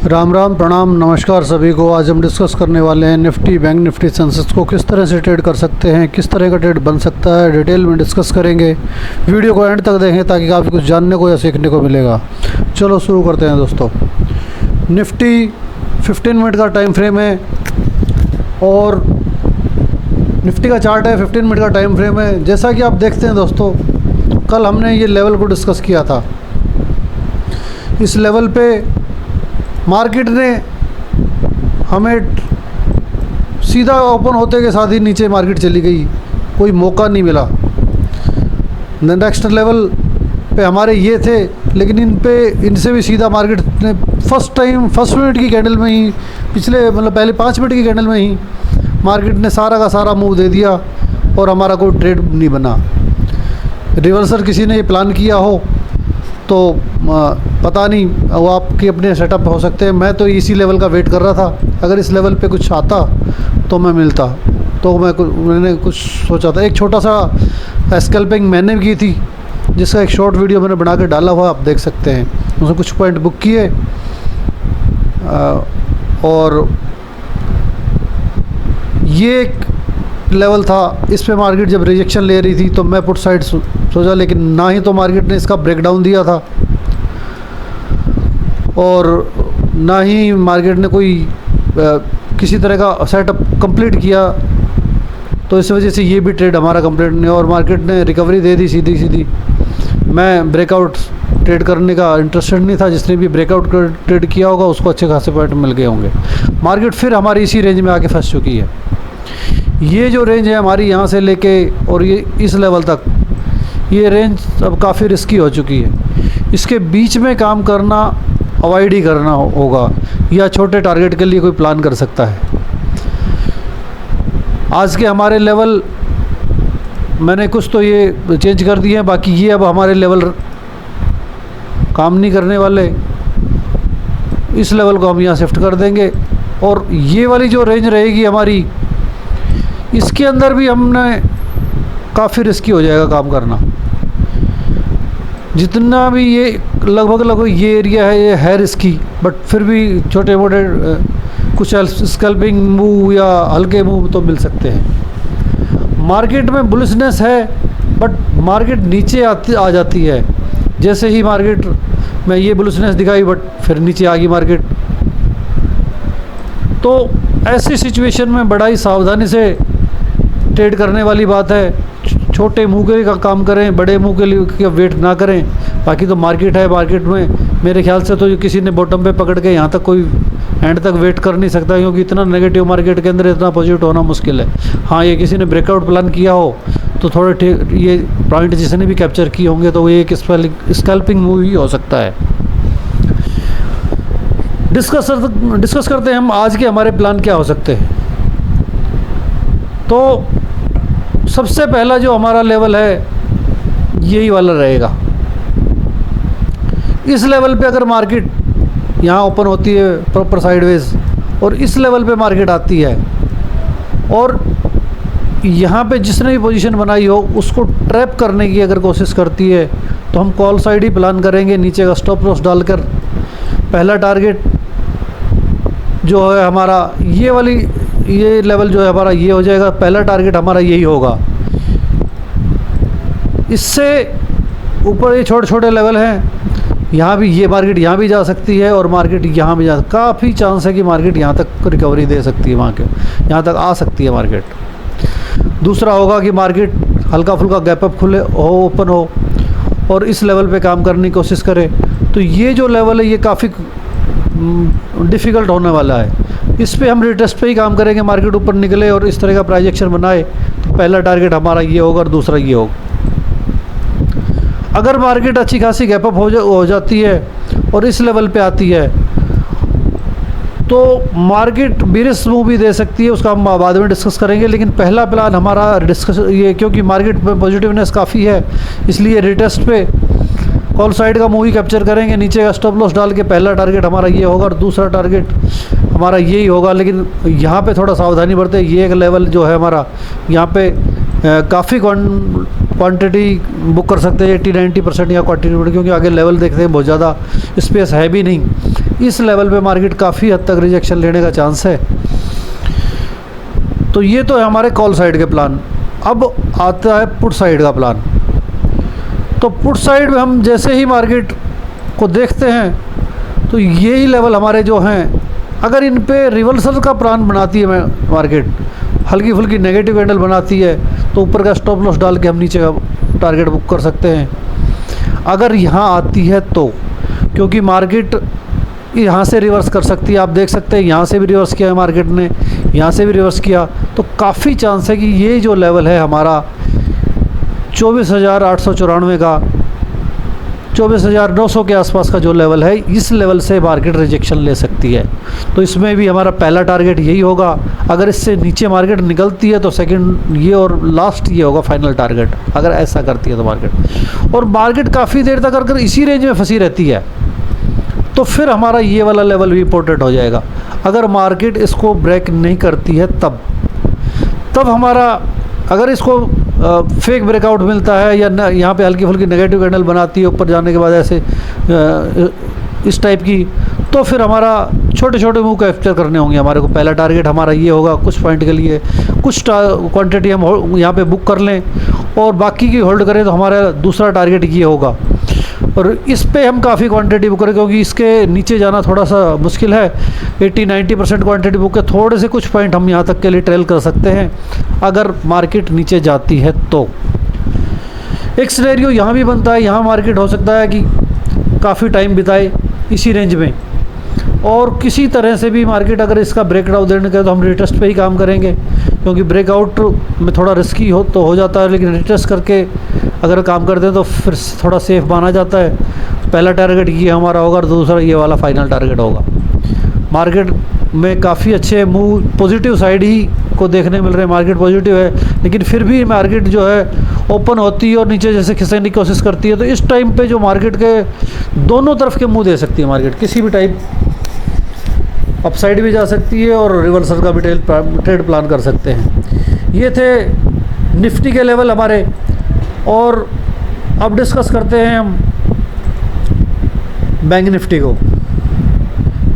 राम राम, प्रणाम, नमस्कार सभी को। आज हम डिस्कस करने वाले हैं निफ्टी, बैंक निफ्टी, सेंसेक्स को किस तरह से ट्रेड कर सकते हैं, किस तरह का ट्रेड बन सकता है, डिटेल में डिस्कस करेंगे। वीडियो को एंड तक देखें ताकि काफ़ी कुछ जानने को या सीखने को मिलेगा। चलो शुरू करते हैं दोस्तों। निफ्टी 15 मिनट का टाइम फ्रेम है और निफ्टी का चार्ट है, 15 मिनट का टाइम फ्रेम है। जैसा कि आप देखते हैं दोस्तों, कल हमने ये लेवल को डिस्कस किया था। इस लेवल पे मार्केट ने हमें सीधा ओपन होते के साथ ही नीचे मार्केट चली गई, कोई मौका नहीं मिला। नेक्स्ट लेवल पे हमारे ये थे, लेकिन इनसे भी सीधा मार्केट ने फर्स्ट मिनट की कैंडल में ही, पहले 5 मिनट की कैंडल में ही मार्केट ने सारा का सारा मूव दे दिया और हमारा कोई ट्रेड नहीं बना। रिवर्सल किसी ने ये प्लान किया हो तो पता नहीं, वो आपके अपने सेटअप हो सकते हैं। मैं तो इसी लेवल का वेट कर रहा था, अगर इस लेवल पे कुछ आता तो मैं मिलता, तो मैंने कुछ सोचा था। एक छोटा सा स्कैल्पिंग मैंने भी की थी, जिसका एक शॉर्ट वीडियो मैंने बना के डाला हुआ, आप देख सकते हैं। उसमें कुछ पॉइंट बुक किए और ये एक लेवल था। इस पे मार्केट जब रिजेक्शन ले रही थी तो मैं पुट साइड सोचा, लेकिन ना ही तो मार्केट ने इसका ब्रेकडाउन दिया था और ना ही मार्केट ने कोई किसी तरह का सेटअप कंप्लीट किया, तो इस वजह से ये भी ट्रेड हमारा कंप्लीट नहीं, और मार्केट ने रिकवरी दे दी सीधी। मैं ब्रेकआउट ट्रेड करने का इंटरेस्टेड नहीं था। जिसने भी ब्रेकआउट ट्रेड किया होगा उसको अच्छे खासे पॉइंट मिल गए होंगे। मार्केट फिर हमारी इसी रेंज में आके फंस चुकी है। ये जो रेंज है हमारी, यहाँ से लेके और ये इस लेवल तक, ये रेंज अब काफ़ी रिस्की हो चुकी है। इसके बीच में काम करना अवॉइड ही करना होगा, या छोटे टारगेट के लिए कोई प्लान कर सकता है। आज के हमारे लेवल मैंने कुछ तो ये चेंज कर दिए हैं, बाकी ये अब हमारे लेवल काम नहीं करने वाले। इस लेवल को हम यहाँ शिफ्ट कर देंगे और ये वाली जो रेंज रहेगी हमारी, इसके अंदर भी हमने काफ़ी रिस्की हो जाएगा काम करना। जितना भी ये लगभग ये एरिया है, ये है रिस्की, बट फिर भी छोटे मोटे कुछ स्कैल्पिंग मूव या हल्के मूव तो मिल सकते हैं। मार्केट में बुलिशनेस है, बट मार्केट नीचे आ जाती है। जैसे ही मार्केट में ये बुलिशनेस दिखाई, बट फिर नीचे आ गई मार्केट। तो ऐसी सिचुएशन में बड़ा ही सावधानी से ट्रेड करने वाली बात है। छोटे मुँह के का काम करें, बड़े मुँह के लिए वेट ना करें। बाकी तो मार्केट है, मार्केट में मेरे ख्याल से तो किसी ने बॉटम पे पकड़ के यहाँ तक कोई एंड तक वेट कर नहीं सकता, क्योंकि इतना नेगेटिव मार्केट के अंदर इतना पॉजिटिव होना मुश्किल है। हाँ, ये किसी ने ब्रेकआउट प्लान किया हो तो थोड़े ये पॉइंट जिसने भी कैप्चर किए होंगे तो वो एक स्कैल्पिंग मूव ही हो सकता है। डिस्कस करते हैं हम आज के हमारे प्लान क्या हो सकते हैं। तो सबसे पहला जो हमारा लेवल है यही वाला रहेगा। इस लेवल पे अगर मार्केट यहाँ ओपन होती है प्रॉपर साइडवेज और इस लेवल पे मार्केट आती है और यहाँ पे जिसने भी पोजीशन बनाई हो उसको ट्रैप करने की अगर कोशिश करती है, तो हम कॉल साइड ही प्लान करेंगे, नीचे का स्टॉप लॉस डालकर। पहला टारगेट जो है हमारा ये लेवल जो है हमारा ये हो जाएगा। पहला टारगेट हमारा यही होगा। इससे ऊपर ये छोटे छोटे लेवल हैं, यहाँ भी ये मार्केट यहाँ भी जा सकती है और मार्केट यहाँ भी काफ़ी चांस है कि मार्केट यहाँ तक रिकवरी दे सकती है, यहाँ तक आ सकती है मार्केट। दूसरा होगा कि मार्केट हल्का फुल्का गैप अप खुले हो, ओपन हो और इस लेवल पे काम करने की कोशिश करे। तो ये जो लेवल है ये काफ़ी डिफ़िकल्ट होने वाला है। इस पे हम रिटेस्ट पे ही काम करेंगे। मार्केट ऊपर निकले और इस तरह का प्राइजेक्शन बनाए तो पहला टारगेट हमारा ये होगा और दूसरा ये होगा। अगर मार्केट अच्छी खासी गैप अप हो जाती है और इस लेवल पे आती है तो मार्केट बिरिश मूव भी दे सकती है, उसका हम बाद में डिस्कस करेंगे। लेकिन पहला प्लान हमारा डिस्कस ये, क्योंकि मार्केट में पॉजिटिवनेस काफ़ी है, इसलिए रिटेस्ट पे कॉल साइड का मूव ही कैप्चर करेंगे। नीचे का स्टॉप लॉस डाल के पहला टारगेट हमारा ये होगा और दूसरा टारगेट हमारा यही होगा। लेकिन यहाँ पे थोड़ा सावधानी बरते। ये एक लेवल जो है हमारा, यहाँ पे काफ़ी क्वांटिटी बुक कर सकते हैं 80-90% या क्वांटिटी, क्योंकि आगे लेवल देखते हैं बहुत ज़्यादा स्पेस है भी नहीं। इस लेवल पे मार्केट काफ़ी हद तक रिजेक्शन लेने का चांस है। तो ये तो है हमारे कॉल साइड के प्लान। अब आता है पुट साइड का प्लान। तो पुट साइड में हम जैसे ही मार्केट को देखते हैं तो यही लेवल हमारे जो हैं, अगर इन पे रिवर्सल का प्लान बनाती है मार्केट, हल्की फुल्की नेगेटिव कैंडल बनाती है, तो ऊपर का स्टॉप लॉस डाल के हम नीचे का टारगेट बुक कर सकते हैं। अगर यहाँ आती है तो, क्योंकि मार्केट यहाँ से रिवर्स कर सकती है, आप देख सकते हैं यहाँ से भी रिवर्स किया है मार्केट ने, यहाँ से भी रिवर्स किया, तो काफ़ी चांस है कि ये जो लेवल है हमारा 24,894 का, 24,900 के आसपास का जो लेवल है, इस लेवल से मार्केट रिजेक्शन ले सकती है। तो इसमें भी हमारा पहला टारगेट यही होगा। अगर इससे नीचे मार्केट निकलती है तो सेकंड ये और लास्ट ये होगा फाइनल टारगेट, अगर ऐसा करती है तो मार्केट। और मार्केट काफ़ी देर तक अगर इसी रेंज में फंसी रहती है तो फिर हमारा ये वाला लेवल भी इम्पोर्टेंट हो जाएगा। अगर मार्केट इसको ब्रेक नहीं करती है तब हमारा, अगर इसको फेक ब्रेकआउट मिलता है या न, यहाँ पे हल्की फुल्की नेगेटिव कैंडल बनाती है ऊपर जाने के बाद ऐसे इस टाइप की, तो फिर हमारा छोटे छोटे मूव कैप्चर करने होंगे। हमारे को पहला टारगेट हमारा ये होगा, कुछ पॉइंट के लिए कुछ क्वांटिटी हम यहाँ पे बुक कर लें और बाकी की होल्ड करें, तो हमारा दूसरा टारगेट ये होगा। और इस पे हम काफ़ी क्वांटिटी बुक करें, क्योंकि इसके नीचे जाना थोड़ा सा मुश्किल है। 80-90% क्वांटिटी बुक है, थोड़े से कुछ पॉइंट हम यहाँ तक के लिए ट्रेल कर सकते हैं अगर मार्केट नीचे जाती है तो। एक सिनेरियो यहाँ भी बनता है, यहाँ मार्केट हो सकता है कि काफ़ी टाइम बिताए इसी रेंज में, और किसी तरह से भी मार्केट अगर इसका ब्रेकआउट देने का, तो हम रिटेस्ट पे ही काम करेंगे, क्योंकि ब्रेकआउट में थोड़ा रिस्की हो जाता है, लेकिन रिटेस्ट करके अगर काम करते हैं तो फिर थोड़ा सेफ माना जाता है। पहला टारगेट ये हमारा होगा और दूसरा ये वाला फाइनल टारगेट होगा। मार्केट में काफ़ी अच्छे मूव पॉजिटिव साइड ही को देखने मिल रहे हैं, मार्केट पॉजिटिव है, लेकिन फिर भी मार्केट जो है ओपन होती है और नीचे जैसे खिसकने की कोशिश करती है। तो इस टाइम पे जो मार्केट के दोनों तरफ के मुंह दे सकती है मार्केट, किसी भी टाइप अपसाइड भी जा सकती है और रिवर्सल का भी ट्रेड प्लान कर सकते हैं। ये थे निफ्टी के लेवल हमारे। और अब डिस्कस करते हैं हम बैंक निफ्टी को।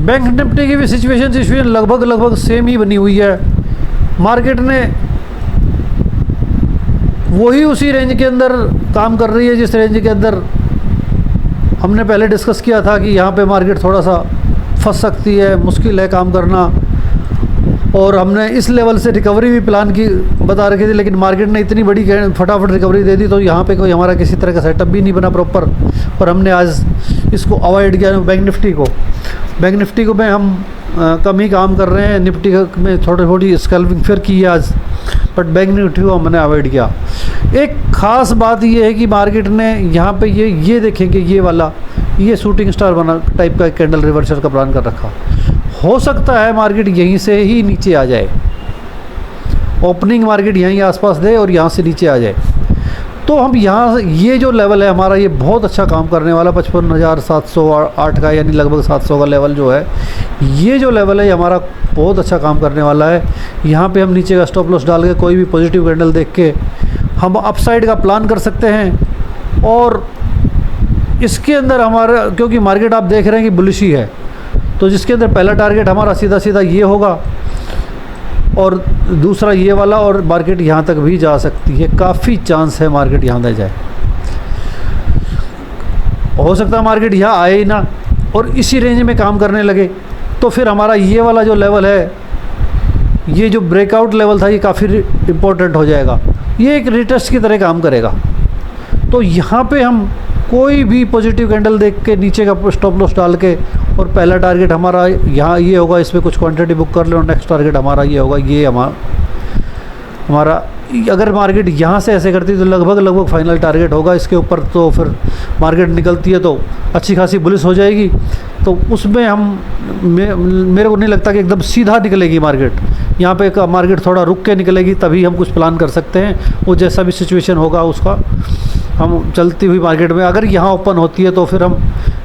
बैंक निफ्टी की भी सिचुएशन लगभग सेम ही बनी हुई है। मार्केट ने वही उसी रेंज के अंदर काम कर रही है जिस रेंज के अंदर हमने पहले डिस्कस किया था कि यहाँ पे मार्केट थोड़ा सा फंस सकती है, मुश्किल है काम करना। और हमने इस लेवल से रिकवरी भी प्लान की बता रखी थी, लेकिन मार्केट ने इतनी बड़ी फटाफट रिकवरी दे दी, तो यहाँ पे कोई हमारा किसी तरह का सेटअप भी नहीं बना प्रॉपर, और हमने आज इसको अवॉइड किया। बैंक निफ्टी को में हम कम ही काम कर रहे हैं। निफ्टी में थोड़ी स्कैल्पिंग फिर की है आज, बट बैंक निफ्टी को हमने अवॉइड किया। एक ख़ास बात ये है कि मार्केट ने यहाँ पे ये देखेंगे ये शूटिंग स्टार बना टाइप का कैंडल रिवर्सल का प्लान कर रखा। हो सकता है मार्केट यहीं से ही नीचे आ जाए, ओपनिंग मार्केट यहीं आसपास दे और यहाँ से नीचे आ जाए, तो हम यहाँ ये जो लेवल है हमारा, ये बहुत अच्छा काम करने वाला 55,708 का, यानी लगभग 700 का लेवल जो है, ये जो लेवल है ये हमारा बहुत अच्छा काम करने वाला है। यहाँ पे हम नीचे का स्टॉप लॉस डाल के कोई भी पॉजिटिव कैंडल देख के हम अपसाइड का प्लान कर सकते हैं। और इसके अंदर हमारा, क्योंकि मार्केट आप देख रहे हैं कि बुलिश ही है, तो जिसके अंदर पहला टारगेट हमारा सीधा ये होगा और दूसरा ये वाला, और मार्केट यहाँ तक भी जा सकती है। काफ़ी चांस है मार्केट यहाँ तक जाए। हो सकता है मार्केट यहाँ आए ही ना और इसी रेंज में काम करने लगे, तो फिर हमारा ये वाला जो लेवल है, ये जो ब्रेकआउट लेवल था, ये काफ़ी इम्पोर्टेंट हो जाएगा। ये एक रिटेस्ट की तरह काम करेगा। तो यहाँ पे हम कोई भी पॉजिटिव कैंडल देख के नीचे का स्टॉप लॉस डाल के, और पहला टारगेट हमारा यहाँ ये होगा, इस पर कुछ क्वांटिटी बुक कर ले, और नेक्स्ट टारगेट हमारा ये होगा। ये हमारा अगर मार्केट यहाँ से ऐसे करती है तो लगभग फाइनल टारगेट होगा इसके ऊपर। तो फिर मार्केट निकलती है तो अच्छी खासी बुलिश हो जाएगी, तो उसमें मेरे को नहीं लगता कि एकदम सीधा निकलेगी मार्केट। यहाँ पे मार्केट थोड़ा रुक के निकलेगी, तभी हम कुछ प्लान कर सकते हैं। वो जैसा भी सिचुएशन होगा उसका हम चलती हुई मार्केट में, अगर यहाँ ओपन होती है तो फिर हम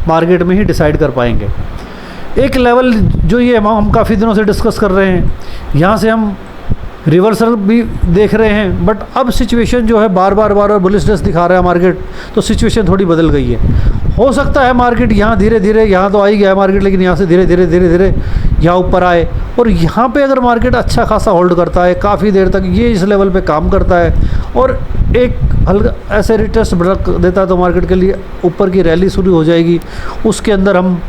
मार्केट में ही डिसाइड कर पाएंगे। एक लेवल जो ये हम काफ़ी दिनों से डिस्कस कर रहे हैं, यहाँ से हम रिवर्सल भी देख रहे हैं, बट अब सिचुएशन जो है बार बार बुलिशनेस दिखा रहा है मार्केट, तो सिचुएशन थोड़ी बदल गई है। हो सकता है मार्केट यहाँ धीरे धीरे, यहाँ तो आ ही गया है मार्केट, लेकिन यहाँ से धीरे धीरे यहाँ ऊपर आए, और यहाँ पे अगर मार्केट अच्छा खासा होल्ड करता है काफ़ी देर तक, ये इस लेवल पे काम करता है और एक हल्का ऐसे रिटेस्ट ब्रेक देता है, तो मार्केट के लिए ऊपर की रैली शुरू हो जाएगी। उसके अंदर हम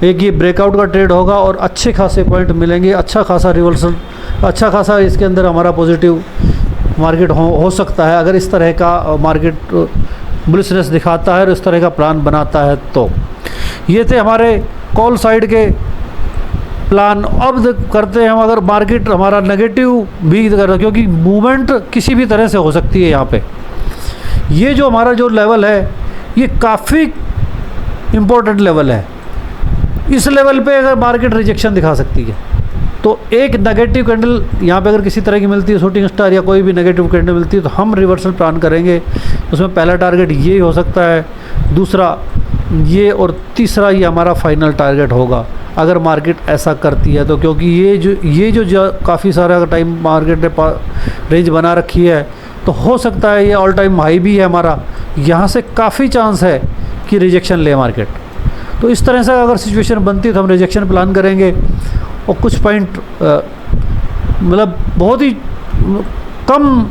एक ये ब्रेकआउट का ट्रेड होगा और अच्छे खासे पॉइंट मिलेंगे, अच्छा खासा रिवर्सल, अच्छा खासा इसके अंदर हमारा पॉजिटिव मार्केट हो सकता है, अगर इस तरह का मार्केट बुलिशनेस दिखाता है और इस तरह का प्लान बनाता है। तो ये थे हमारे कॉल साइड के प्लान। अब करते हैं हम, अगर मार्केट हमारा नेगेटिव भी कर, क्योंकि मूवमेंट किसी भी तरह से हो सकती है यहाँ पे। ये जो हमारा जो लेवल है ये काफ़ी इम्पोर्टेंट लेवल है। इस लेवल पे अगर मार्केट रिजेक्शन दिखा सकती है तो एक नेगेटिव कैंडल यहाँ पे अगर किसी तरह की मिलती है, शूटिंग स्टार या कोई भी नेगेटिव कैंडल मिलती है, तो हम रिवर्सल प्लान करेंगे। उसमें पहला टारगेट ये हो सकता है, दूसरा ये, और तीसरा ये हमारा फाइनल टारगेट होगा अगर मार्केट ऐसा करती है तो। क्योंकि ये जो काफ़ी सारा टाइम मार्केट ने रेंज बना रखी है, तो हो सकता है ये ऑल टाइम हाई भी है हमारा, यहाँ से काफ़ी चांस है कि रिजेक्शन ले मार्केट। तो इस तरह से अगर सिचुएशन बनती है तो हम रिजेक्शन प्लान करेंगे और कुछ पॉइंट मतलब बहुत ही कम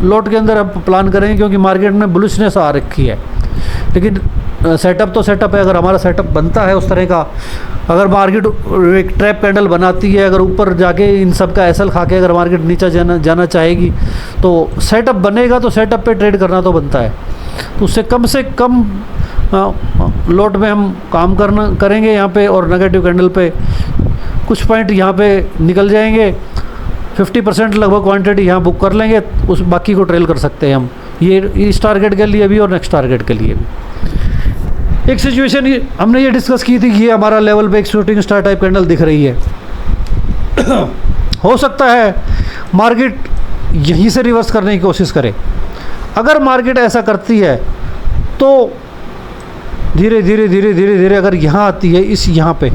लॉट के अंदर हम प्लान करेंगे, क्योंकि मार्केट में बुलिशनेस आ रखी है। लेकिन सेटअप तो सेटअप है, अगर हमारा सेटअप बनता है उस तरह का, अगर मार्केट एक ट्रैप कैंडल बनाती है, अगर ऊपर जाके इन सब का एसएल खा के अगर मार्केट नीचे जाना चाहेगी, तो सेटअप बनेगा, तो सेटअप पे ट्रेड करना तो बनता है। तो उससे कम लॉट में हम काम करेंगे यहाँ पे, और नेगेटिव कैंडल पे कुछ पॉइंट यहाँ पे निकल जाएंगे, 50% लगभग क्वांटिटी यहाँ बुक कर लेंगे, उस बाकी को ट्रेल कर सकते हैं हम, ये इस टारगेट के लिए भी और नेक्स्ट टारगेट के लिए भी। एक सिचुएशन हमने ये डिस्कस की थी कि ये हमारा लेवल पे एक शूटिंग स्टार टाइप कैंडल दिख रही है। हो सकता है मार्केट यहीं से रिवर्स करने की कोशिश करे। अगर मार्केट ऐसा करती है तो धीरे धीरे अगर यहाँ आती है यहाँ पे,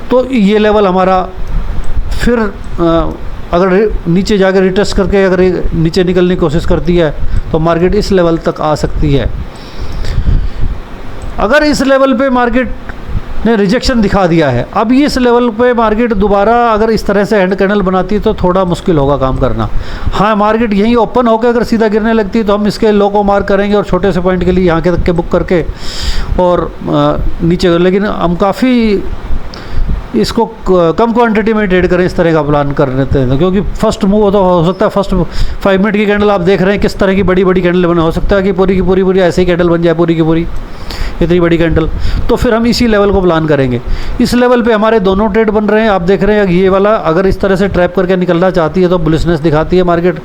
तो ये लेवल हमारा फिर अगर नीचे जाकर रिटेस्ट करके अगर नीचे निकलने की कोशिश करती है तो मार्केट इस लेवल तक आ सकती है। अगर इस लेवल पे मार्केट ने रिजेक्शन दिखा दिया है, अब ये इस लेवल पे मार्केट दोबारा अगर इस तरह से हैंड कैंडल बनाती है तो थोड़ा मुश्किल होगा काम करना। हाँ, मार्केट यहीं ओपन होकर अगर सीधा गिरने लगती है तो हम इसके लो को मार्क करेंगे और छोटे से पॉइंट के लिए यहाँ के तक के बुक करके और नीचे, लेकिन हम काफ़ी इसको कम क्वांटिटी में ट्रेड करें, इस तरह का प्लान कर लेते हैं। क्योंकि फर्स्ट मूव हो सकता है, फर्स्ट 5 मिनट की कैंडल आप देख रहे हैं किस तरह की बड़ी कैंडल बने, हो सकता है कि पूरी की पूरी ऐसे ही कैंडल बन जाए, पूरी की पूरी इतनी बड़ी कैंडल। तो फिर हम इसी लेवल को प्लान करेंगे। इस लेवल पे हमारे दोनों ट्रेड बन रहे हैं, आप देख रहे हैं। ये वाला अगर इस तरह से ट्रैप करके निकलना चाहती है तो बुलिशनेस दिखाती है मार्केट,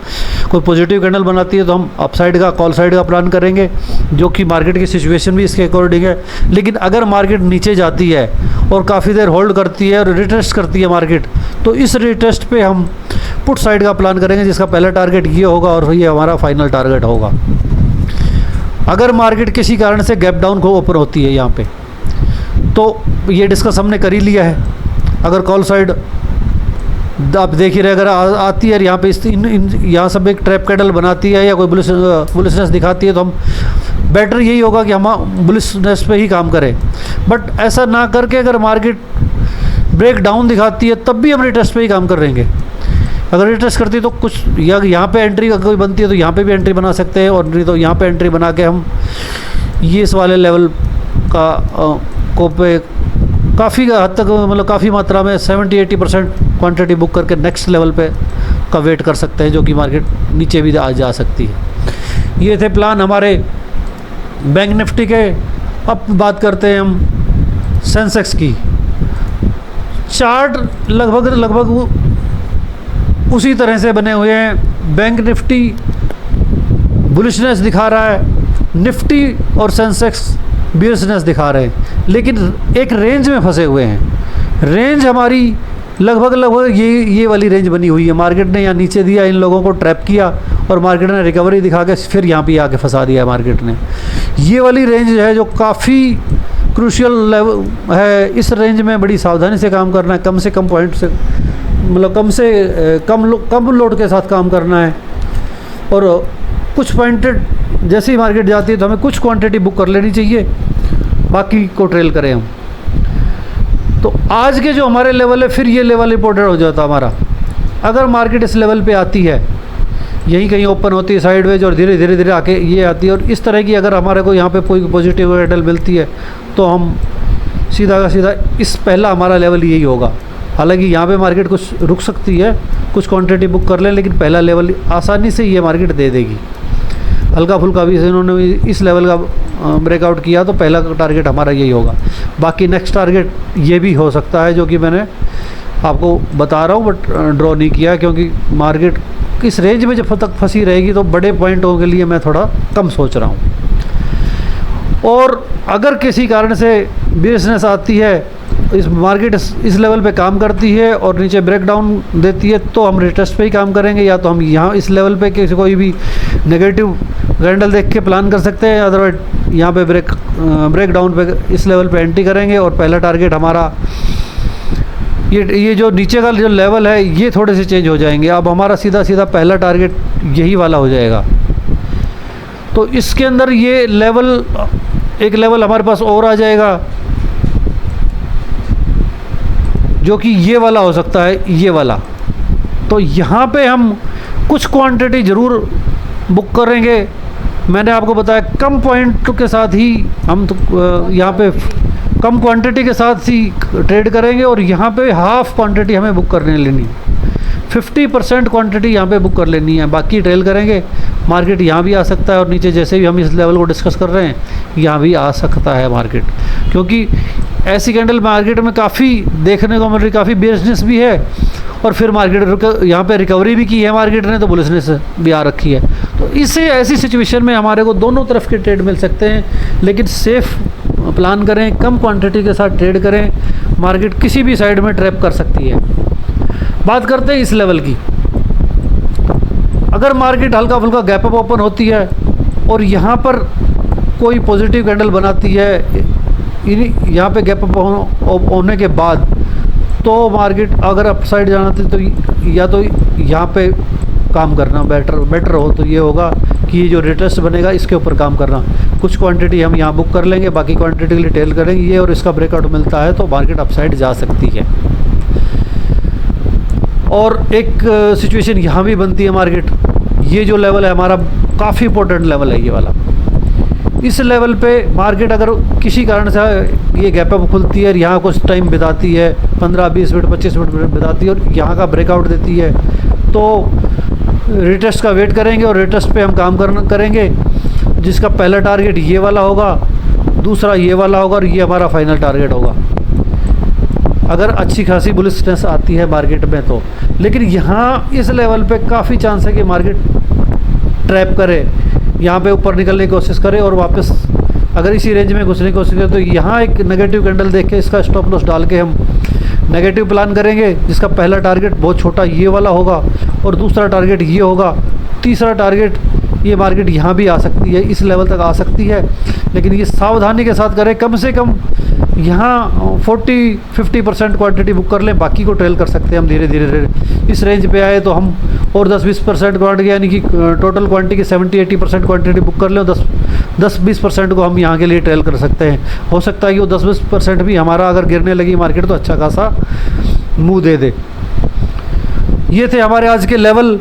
कोई पॉजिटिव कैंडल बनाती है तो हम अपसाइड का कॉल साइड का प्लान करेंगे, जो कि मार्केट की सिचुएशन भी इसके अकॉर्डिंग है। लेकिन अगर मार्केट नीचे जाती है और काफ़ी देर होल्ड करती है और रिटेस्ट करती है मार्केट, तो इस रिटेस्ट पे हम पुट साइड का प्लान करेंगे, जिसका पहला टारगेट ये होगा और ये हमारा फाइनल टारगेट होगा। अगर मार्केट किसी कारण से गैप डाउन को ओपन होती है यहाँ पे, तो ये डिस्कस हमने कर ही लिया है। अगर कॉल साइड आप देख ही रहे, अगर आती है यहाँ पे यहाँ सब एक ट्रैप कैंडल बनाती है या कोई बुलिशनेस दिखाती है, तो हम बेटर यही होगा कि हम बुलिशनेस पे ही काम करें। बट ऐसा ना करके अगर मार्केट ब्रेक डाउन दिखाती है तब भी हम रिटेस्ट पे ही काम कर रहेंगे। अगर रिटेस्ट करती है तो कुछ या यहाँ पे एंट्री अगर कोई बनती है तो यहाँ पे भी एंट्री बना सकते हैं, और नहीं तो यहाँ पे एंट्री बना के हम ये इस वाले लेवल का को पे काफ़ी हद तक, मतलब काफ़ी मात्रा में 70-80% क्वांटिटी बुक करके नेक्स्ट लेवल पे का वेट कर सकते हैं, जो कि मार्केट नीचे भी जा सकती है। ये थे प्लान हमारे बैंक निफ्टी के। अब बात करते हैं हम सेंसेक्स की। चार्ट लगभग उसी तरह से बने हुए हैं। बैंक निफ्टी बुलिशनेस दिखा रहा है, निफ्टी और सेंसेक्स बियर्सनेस दिखा रहे हैं, लेकिन एक रेंज में फंसे हुए हैं। रेंज हमारी लगभग ये वाली रेंज बनी हुई है। मार्केट ने यहाँ नीचे दिया, इन लोगों को ट्रैप किया और मार्केट ने रिकवरी दिखा के फिर यहाँ पे आके फंसा दिया है मार्केट ने। ये वाली रेंज है जो काफ़ी क्रूशियल लेवल है। इस रेंज में बड़ी सावधानी से काम करना है, कम से कम पॉइंट से मतलब कम लोड के साथ काम करना है, और कुछ पॉइंटेड जैसे ही मार्केट जाती है तो हमें कुछ क्वांटिटी बुक कर लेनी चाहिए, बाकी को ट्रेल करें हम। तो आज के जो हमारे लेवल है, फिर ये लेवल इंपॉर्टेंट हो जाता हमारा। अगर मार्केट इस लेवल पे आती है, यहीं कहीं ओपन होती है साइडवेज और धीरे धीरे आके ये आती है, और इस तरह की अगर हमारे को यहाँ पे कोई पॉजिटिव कैंडल मिलती है तो हम सीधा का सीधा इस पहला हमारा लेवल यही होगा। हालांकि यहाँ पे मार्केट कुछ रुक सकती है, कुछ क्वांटिटी बुक कर लें, लेकिन पहला लेवल आसानी से ये मार्केट दे देगी। हल्का फुल्का भी इन्होंने इस लेवल का ब्रेकआउट किया तो पहला टारगेट हमारा यही होगा। बाकी नेक्स्ट टारगेट ये भी हो सकता है, जो कि मैंने आपको बता रहा हूँ, बट ड्रॉ नहीं किया, क्योंकि मार्केट किस रेंज में जब तक फंसी रहेगी तो बड़े पॉइंटों के लिए मैं थोड़ा कम सोच रहा हूँ। और अगर किसी कारण से बिजनेस आती है, इस मार्केट इस लेवल पे काम करती है और नीचे ब्रेकडाउन देती है, तो हम रिटेस्ट पे ही काम करेंगे, या तो हम यहाँ इस लेवल पे किसी कोई भी नेगेटिव कैंडल देख के प्लान कर सकते हैं, अदरवाइज यहाँ पे ब्रेकडाउन पे इस लेवल पे एंट्री करेंगे। और पहला टारगेट हमारा ये जो नीचे का जो लेवल है, ये थोड़े से चेंज हो जाएंगे। अब हमारा सीधा पहला टारगेट यही वाला हो जाएगा। तो इसके अंदर ये लेवल, एक लेवल हमारे पास और आ जाएगा, जो कि ये वाला हो सकता है, ये वाला। तो यहाँ पे हम कुछ क्वांटिटी ज़रूर बुक करेंगे। मैंने आपको बताया कम पॉइंट के साथ ही हम तो यहाँ पे कम क्वांटिटी के साथ ही ट्रेड करेंगे, और यहाँ पे हाफ क्वांटिटी हमें बुक करने लेनी, 50% क्वांटिटी यहाँ पे बुक कर लेनी है, बाकी ट्रेल करेंगे। मार्केट यहाँ भी आ सकता है, और नीचे जैसे भी हम इस लेवल को डिस्कस कर रहे हैं, यहाँ भी आ सकता है मार्केट, क्योंकि ऐसी कैंडल मार्केट में काफ़ी देखने को मिल रही, काफ़ी बिजनेस भी है, और फिर मार्केट यहाँ पे रिकवरी भी की है मार्केट ने, तो बुलिशनेस भी आ रखी है। तो इससे ऐसी सिचुएशन में हमारे को दोनों तरफ के ट्रेड मिल सकते हैं, लेकिन सेफ प्लान करें, कम क्वांटिटी के साथ ट्रेड करें। मार्केट किसी भी साइड में ट्रैप कर सकती है। बात करते हैं इस लेवल की। अगर मार्केट हल्का फुल्का गैप अप ओपन होती है और यहाँ पर कोई पॉजिटिव कैंडल बनाती है, यहाँ पे गैप अप होने के बाद, तो मार्केट अगर अप साइड जाना थी तो या तो यहाँ पे काम करना बेटर हो, तो ये होगा कि ये जो रिटेस्ट बनेगा इसके ऊपर काम करना। कुछ क्वांटिटी हम यहाँ बुक कर लेंगे, बाकी क्वांटिटी के लिए टेल करेंगे ये, और इसका ब्रेकआउट मिलता है तो मार्केट अपसाइड जा सकती है। और एक सिचुएशन यहाँ भी बनती है मार्केट, ये जो लेवल है हमारा काफ़ी इंपॉर्टेंट लेवल है ये वाला। इस लेवल पे मार्केट अगर किसी कारण से ये गैप अप खुलती है और यहाँ कुछ टाइम बिताती है, 15-20 मिनट 25 मिनट बिताती है, और यहाँ का ब्रेकआउट देती है, तो रिटेस्ट का वेट करेंगे, और रिटेस्ट पे हम काम करेंगे, जिसका पहला टारगेट ये वाला होगा, दूसरा ये वाला होगा, और ये हमारा फाइनल टारगेट होगा, अगर अच्छी खासी बुलिशनेस आती है मार्केट में तो। लेकिन यहाँ इस लेवल पे काफ़ी चांस है कि मार्केट ट्रैप करे, यहाँ पे ऊपर निकलने की कोशिश करे, और वापस अगर इसी रेंज में घुसने की कोशिश करे, तो यहाँ एक नेगेटिव कैंडल देख के इसका स्टॉप लॉस डाल के हम नेगेटिव प्लान करेंगे, जिसका पहला टारगेट बहुत छोटा ये वाला होगा, और दूसरा टारगेट ये होगा, तीसरा टारगेट ये मार्केट यहाँ भी आ सकती है, इस लेवल तक आ सकती है। लेकिन ये सावधानी के साथ करें, कम से कम यहाँ 40-50% क्वांटिटी बुक कर लें, बाकी को ट्रेल कर सकते हैं हम धीरे धीरे। इस रेंज पे आए तो हम और 10-20% क्वांटिटी, यानी कि टोटल क्वांटिटी की 70-80% क्वांटिटी बुक कर लें, 10-20% को हम यहाँ के लिए ट्रेल कर सकते हैं। हो सकता है कि वो 10-20% भी हमारा अगर गिरने लगी मार्केट तो अच्छा खासा मुँह दे दे। ये थे हमारे आज के लेवल,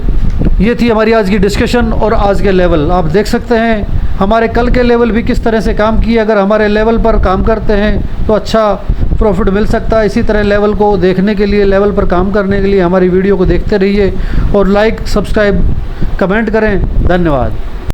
ये थी हमारी आज की डिस्कशन और आज के लेवल। आप देख सकते हैं हमारे कल के लेवल भी किस तरह से काम किए। अगर हमारे लेवल पर काम करते हैं तो अच्छा प्रॉफिट मिल सकता है। इसी तरह लेवल को देखने के लिए, लेवल पर काम करने के लिए हमारी वीडियो को देखते रहिए, और लाइक, सब्सक्राइब, कमेंट करें। धन्यवाद।